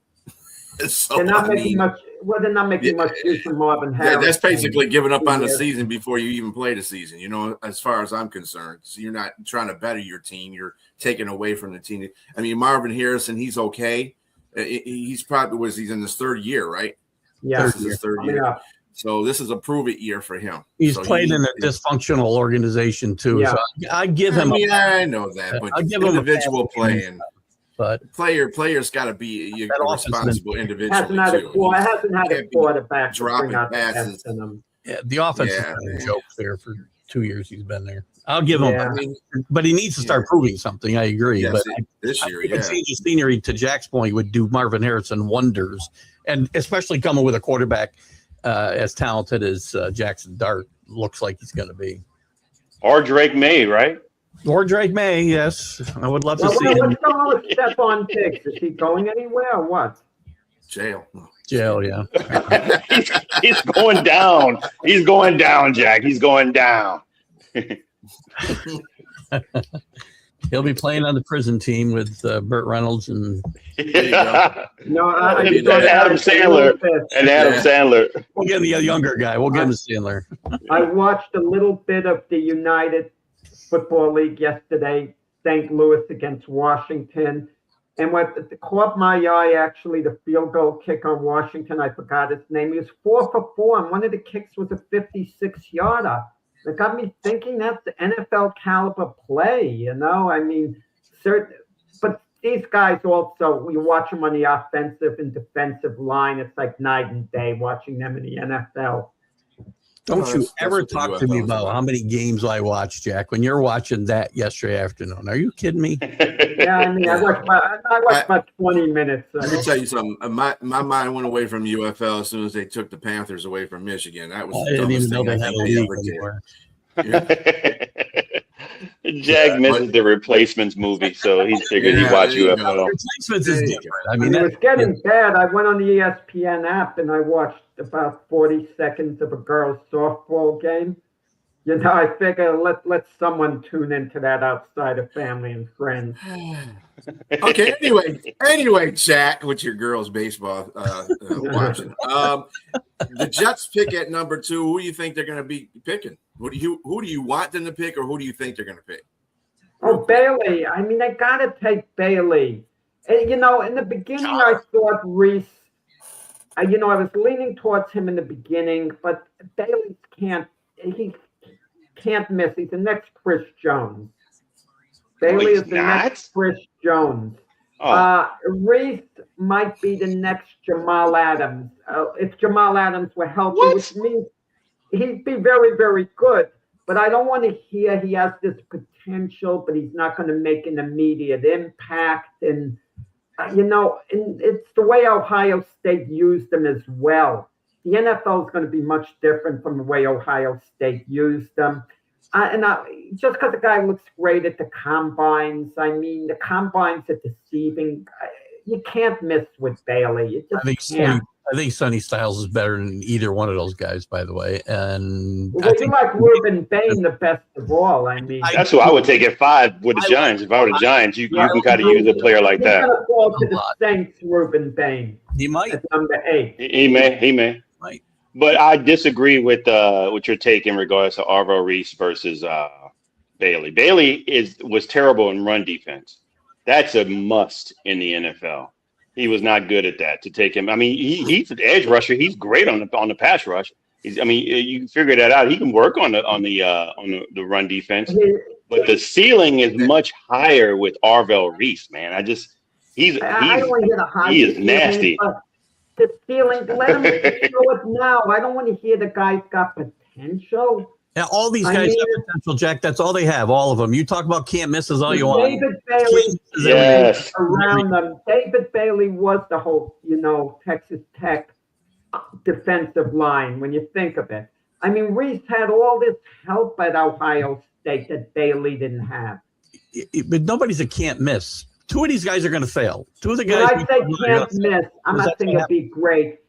So, they're not making much. Well, they're not making much use of Marvin Harrison. That's basically giving up on the season before you even play the season. As far as I'm concerned, so you're not trying to better your team. You're taking away from the team. I mean, Marvin Harrison, he's okay. He's probably he's in his 3rd year, right? Yeah, this is his 3rd year. Yeah. So this is a prove-it year for him. He's played in a dysfunctional organization too. Yeah. So I give him. I know that, but I give him individual playing. But players got to be a responsible individual. Hasn't had a quarterback dropping passes. Yeah, the offense has been a joke there for 2 years he's been there. I'll give him, but he needs to start proving something. I agree. Yes, but this year, change of scenery, to Jack's point, would do Marvin Harrison wonders, and especially coming with a quarterback as talented as Jackson Dart looks like he's going to be. Or Drake May, right? Or Drake May, yes. I would love to see him. What's going on with Stephon Diggs? Is he going anywhere or what? Jail, yeah. he's going down. He's going down, Jack. He's going down. He'll be playing on the prison team with Burt Reynolds and Adam Sandler. We'll get the younger guy. We'll get him Sandler. I watched a little bit of the United Football League yesterday. St. Louis against Washington. And what caught my eye, actually, the field goal kick on Washington, I forgot his name. He was 4 for 4, and one of the kicks was a 56-yarder. It got me thinking that's the NFL caliber play, you know? I mean, but these guys also, we watch them on the offensive and defensive line. It's like night and day watching them in the NFL. Don't you ever what the talk to me UFL is about about. how many games I watched, Jack, when you're watching that yesterday afternoon. Are you kidding me? Yeah, I mean, I watched about 20 minutes. Let me tell you something. My mind went away from UFL as soon as they took the Panthers away from Michigan. That was I the didn't even dumbest know thing they I had a think league they ever anymore. did. Jag misses the Replacements movie, so he figured he'd Yeah, watch there you UFL. Replacements There is you different. I I mean, mean, it was that, getting bad. I went on the ESPN app and I watched about 40 seconds of a girls' softball game. You know, I figure let someone tune into that outside of family and friends. Okay. Anyway, Jack, what's your girls' baseball watching? The Jets pick at number 2. Who do you think they're going to be picking? Who do you want them to pick, or who do you think they're going to pick? Oh, Bailey. I mean, they got to take Bailey. And, you know, in the beginning, I thought Reese, you know, I was leaning towards him in the beginning, but Bailey he can't miss. He's the next Chris Jones. Bailey he's is the not? next Chris Jones. Oh, Reese might be the next Jamal Adams. If Jamal Adams were healthy, What? which means he'd be very, very good. But I don't want to hear he has this potential, but he's not going to make an immediate impact. And, you know, and it's the way Ohio State used him as well. The NFL is going to be much different from the way Ohio State used them. Just because the guy looks great at the combines, I mean, the combines are deceiving. You can't miss with Bailey. You just can't. I think Sonny Styles is better than either one of those guys, by the way. And Well, I you think like Ruben Bain the best of all. I mean, that's who I would take at 5 with the Giants. If I were the Giants, you can kind of use a player like he's that. going to fall to the Saints, Ruben Bain, he might. at number 8. He may. Might. But I disagree with your take in regards to Arvo Reese versus Bailey. Bailey was terrible in run defense. That's a must in the NFL. He was not good at that. To take him, I mean, he's an edge rusher. He's great on the pass rush. You can figure that out. He can work on the run defense. But the ceiling is much higher with Arvell Reese, man. I don't want to hear the high. He is nasty. The ceiling, let him show it now. I don't want to hear the guy's got potential. Yeah, all these guys have potential, Jack. That's all they have, all of them. You talk about can't misses all you want. David Bailey Yes. around them. David Bailey was the whole, Texas Tech defensive line when you think of it. I mean, Reese had all this help at Ohio State that Bailey didn't have. But nobody's a can't miss. 2 of these guys are going to fail. 2 of the guys. When I say can't miss, I'm not saying it'll be great.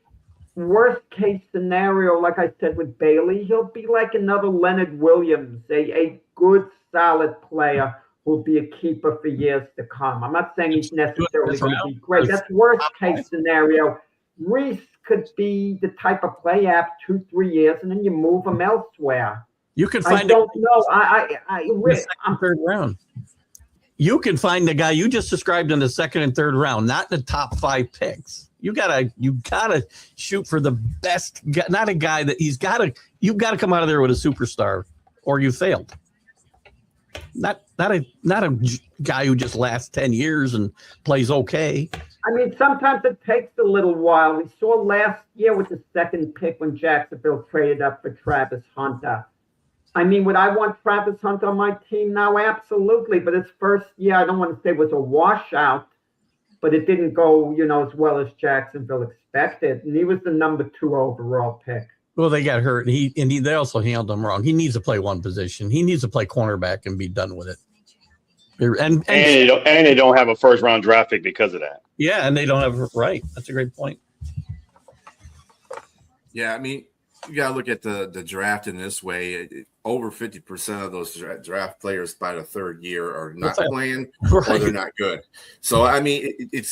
Worst case scenario, like I said with Bailey, he'll be like another Leonard Williams, a good, solid player who'll be a keeper for years to come. I'm not saying he's necessarily going to be great. That's worst case scenario. Reese could be the type of play app 2-3 years, and then you move him elsewhere. You can find. I don't know. I'm third round. You can find the guy you just described in the second and third round, not in the top 5 picks. You gotta shoot for the best, not a guy that you've got to come out of there with a superstar, or you failed. Not a guy who just lasts 10 years and plays okay. I mean, sometimes it takes a little while. We saw last year with the second pick when Jacksonville traded up for Travis Hunter. I mean, would I want Travis Hunter on my team now? Absolutely. But his first year, I don't want to say it was a washout, but it didn't go, as well as Jacksonville expected. And he was the number 2 overall pick. Well, they got hurt, and they also handled him wrong. He needs to play one position. He needs to play cornerback and be done with it. And they don't have a first round draft pick because of that. Yeah, and they don't have right. That's a great point. Yeah, I mean, you got to look at the draft in this way. Over 50% of those draft players by the third year are not playing or they're not good. So, I mean, it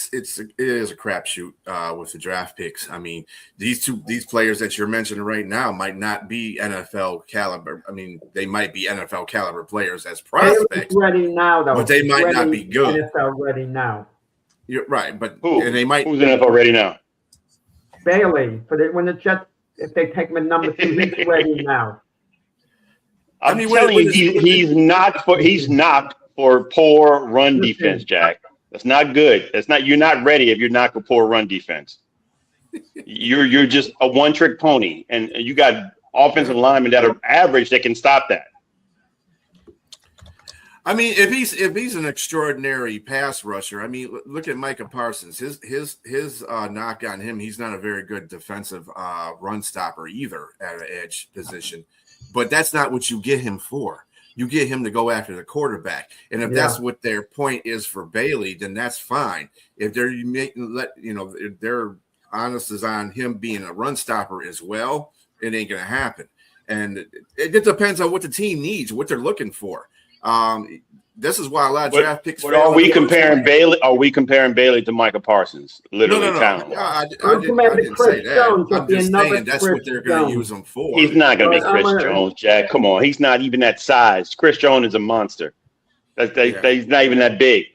is a crapshoot with the draft picks. I mean, these players that you're mentioning right now might not be NFL caliber. I mean, they might be NFL caliber players as prospects. Ready now, though. But they might not be good. NFL ready now. You're right, but and they might. Who's NFL ready now? Bailey, when the Jets, if they take him at number 2, he's ready now. I'm telling you, he's not for poor run defense, Jack. That's not good. You're not ready if you're not for poor run defense. You're just a one-trick pony, and you got offensive linemen that are average that can stop that. I mean, if he's an extraordinary pass rusher, I mean, look at Micah Parsons. His knock on him, he's not a very good defensive run stopper either at an edge position. But that's not what you get him for. You get him to go after the quarterback. And if that's what their point is for Bailey, then that's fine. If they're honest as on him being a run stopper as well, it ain't going to happen. And it depends on what the team needs, what they're looking for. This is why a lot of draft picks. But are we comparing Bailey? Are we comparing Bailey to Micah Parsons? Literally, no. I didn't Chris say that. Jones, I'm just saying that's what they're going to use him for. He's not going to be Chris Jones, Jack. Come on, he's not even that size. Chris Jones is a monster. He's not even that big.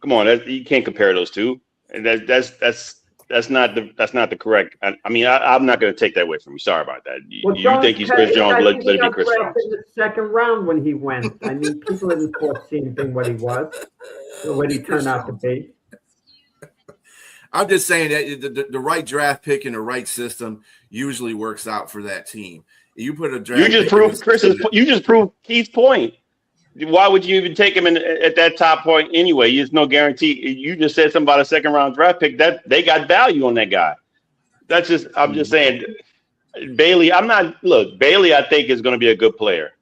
Come on, you can't compare those two. And that's not the correct. I mean, I'm not going to take that away from you. Sorry about that. You think he's Chris Jones? Let it be Chris Jones. In the second round when he went, I mean, people didn't foresee anything what he was, or what he turned out to be. I'm just saying that the right draft pick in the right system usually works out for that team. You put a draft. You just proved Keith's point. Why would you even take him at that top point anyway? There's no guarantee. You just said something about a second round draft pick that they got value on that guy. I'm just saying, Bailey. Bailey, I think is going to be a good player.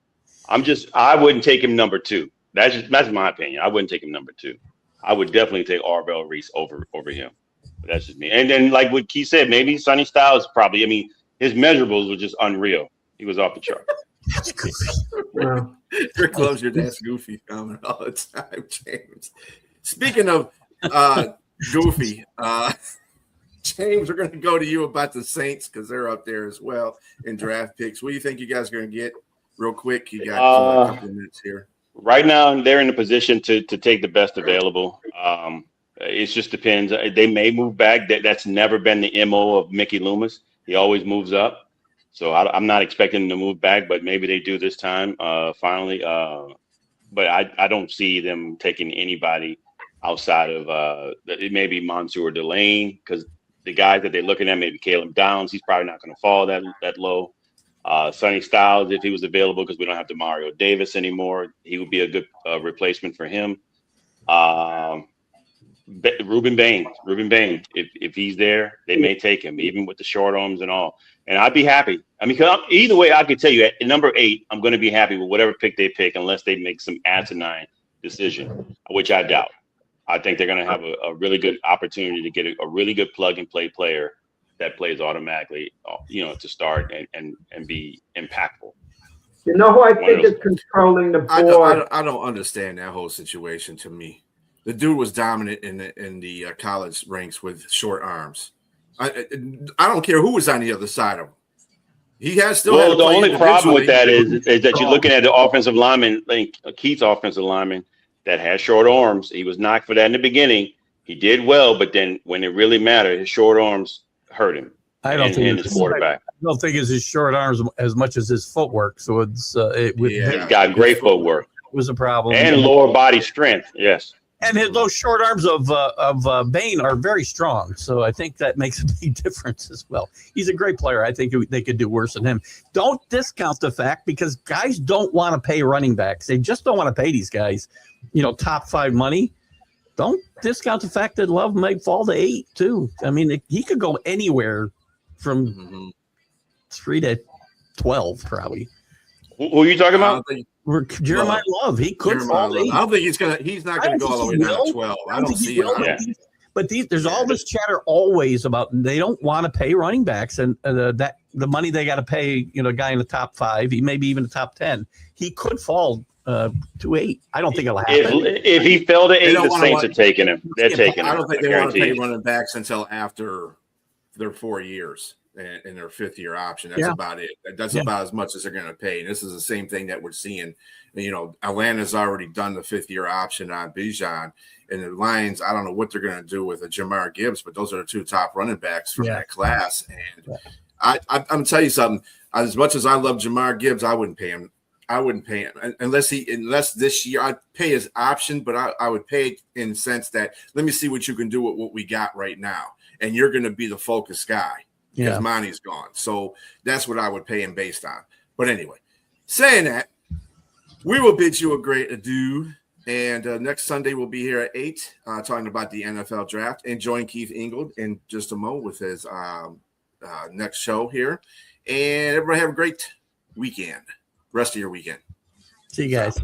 I wouldn't take him number 2. That's my opinion. I wouldn't take him number 2. I would definitely take Arvell Reese over him. But that's just me. And then, like what Keith said, maybe Sonny Styles probably. I mean, his measurables were just unreal. He was off the chart. Well, Rick loves your dad's goofy comment all the time, James. Speaking of goofy, James, we're going to go to you about the Saints because they're up there as well in draft picks. What do you think you guys are going to get real quick? You got a couple of minutes here. Right now, they're in a position to take the best available. It just depends. They may move back. That's never been the MO of Mickey Loomis. He always moves up. So I'm not expecting them to move back, but maybe they do this time finally. But I don't see them taking anybody outside of it may be Mansour Delane because the guys that they're looking at, maybe Caleb Downs, he's probably not going to fall that low. Sonny Styles, if he was available, because we don't have Demario Davis anymore, he would be a good replacement for him. Ruben Bain, if he's there, they may take him, even with the short arms and all. And I'd be happy. I mean, either way, I could tell you at number 8, I'm going to be happy with whatever pick they pick, unless they make some asinine decision, which I doubt. I think they're going to have a really good opportunity to get a really good plug-and-play player that plays automatically, to start and be impactful. You know who I think is controlling the board? I don't understand that whole situation. To me, the dude was dominant in the college ranks with short arms. I don't care who was on the other side of him. He has still. Well, the only problem with that is that you're looking at the offensive lineman, like Keith's offensive lineman, that has short arms. He was knocked for that in the beginning. He did well, but then when it really mattered, his short arms hurt him. I don't think his quarterback. I don't think it's his short arms as much as his footwork. So he's got great footwork. Was a problem and lower body strength. Yes. And those short arms of Bain are very strong, so I think that makes a big difference as well. He's a great player. I think they could do worse than him. Don't discount the fact because guys don't want to pay running backs. They just don't want to pay these guys, top 5 money. Don't discount the fact that Love might fall to 8 too. I mean, he could go anywhere from 3 to 12 probably. Who are you talking about? Jeremiah Love, he could fall to 8. I don't think he's not gonna go all the way down to 12. I don't see him. But there's all this chatter always about they don't want to pay running backs, and that the money they got to pay, a guy in the top 5, maybe even the top 10, he could fall to 8. I don't think it'll happen. If he fell to 8, the Saints are taking him. They're taking him. I don't think they want to pay running backs until after their 4 years and their 5th-year option. That's about it. That's about as much as they're going to pay. And this is the same thing that we're seeing. Atlanta's already done the 5th-year option on Bijan. And the Lions, I don't know what they're going to do with Jahmyr Gibbs, but those are the 2 top running backs from that class. And I'm going to tell you something. As much as I love Jahmyr Gibbs, I wouldn't pay him. I wouldn't pay him unless this year I'd pay his option, but I would pay it in the sense that let me see what you can do with what we got right now. And you're going to be the focus guy because Monty's gone. So that's what I would pay him based on. But anyway, saying that, we will bid you a great adieu. And next Sunday we'll be here at 8 talking about the NFL draft and join Keith Ingold in just a moment with his next show here. And everybody have a great weekend. Rest of your weekend. See you guys.